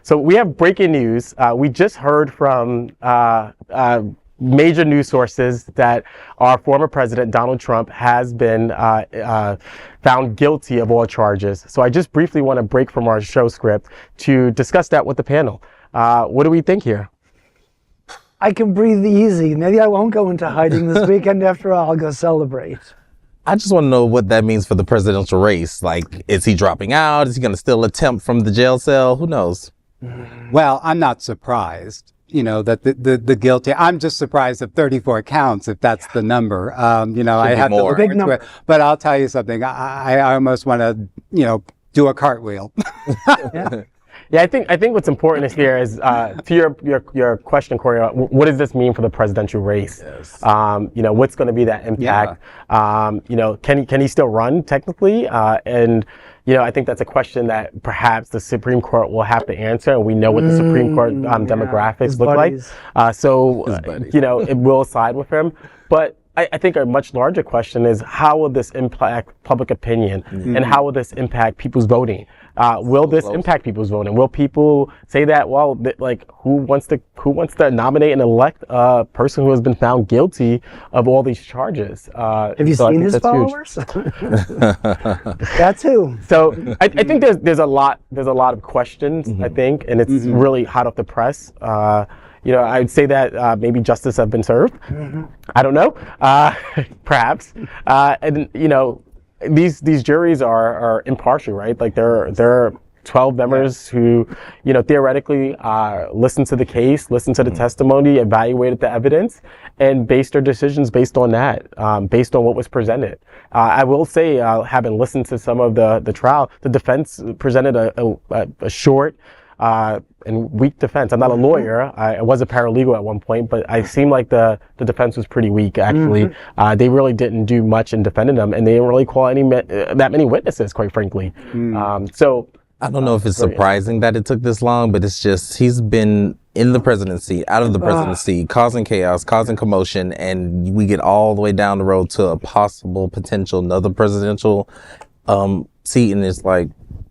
So we have breaking news. We just heard from major news sources that our former president, Donald Trump, has been found guilty of all charges. So I just briefly want to break from our show script to discuss that with the panel. What do we think here? I can breathe easy. Maybe I won't go into hiding this weekend. After all, I'll go celebrate. I just want to know what that means for the presidential race. Like, is he dropping out? Is he going to still attempt from the jail cell? Who knows? Well, I'm not surprised, that the guilty. I'm just surprised at 34 counts, if that's the number. I have to look into it. But I'll tell you something. I almost want to, do a cartwheel. Yeah. Yeah, I think what's important here is to your question, Corey. What does this mean for the presidential race? Yes. What's going to be that impact? Yeah. Can he still run technically? I think that's a question that perhaps the Supreme Court will have to answer, and we know what the Supreme Court demographics look like. It will side with him, but I think a much larger question is how will this impact public opinion, and how will this impact people's voting? Will this impact people's voting? Will people say that, well, who wants to nominate and elect a person who has been found guilty of all these charges? Have you seen his followers? That too. So I think there's a lot of questions. I think, and it's really hot off the press. I would say that maybe justice have been served. I don't know, perhaps. These juries are impartial, right? Like there are 12 members who, theoretically listened to the case, listened to the testimony, evaluated the evidence, and based their decisions based on that, based on what was presented. I will say, having listened to some of the trial, the defense presented a short and weak defense. I'm not a lawyer. I was a paralegal at one point, but I seemed like the defense was pretty weak, actually. They really didn't do much in defending them, and they didn't really call that many witnesses, quite frankly. So I don't know if it's surprising that it took this long, but it's just he's been in the presidency, out of the presidency, causing chaos, causing commotion, and we get all the way down the road to a potential another presidential seat, and it's like,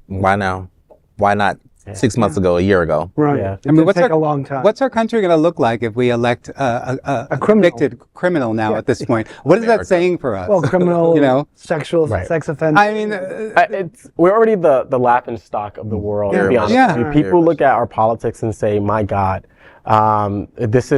why now? Why not 6 months ago, a year ago? Right. Yeah. It would take a long time. What's our country going to look like if we elect a convicted criminal now at this point? What is that saying for us? Well, criminal, sexual, sex offender. I mean, we're already the laughing stock of the world. To be honest with you. People look at our politics and say, "My God, it's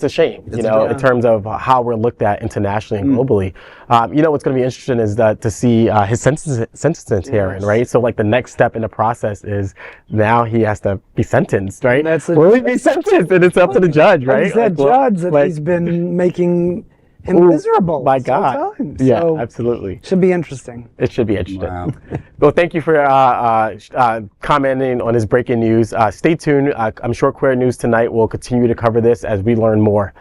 a shame." In terms of how we're looked at internationally and globally. What's going to be interesting is that to see his sentencing hearing, right? So like the next step in the process is now he has to be sentenced, right? Will he be sentenced? And it's up to the judge, right? It's that judge that he's been making him miserable. My God. Yeah, so absolutely. Should be interesting. It should be interesting. Wow. Well, thank you for commenting on his breaking news. Stay tuned. I'm sure Queer News Tonight will continue to cover this as we learn more.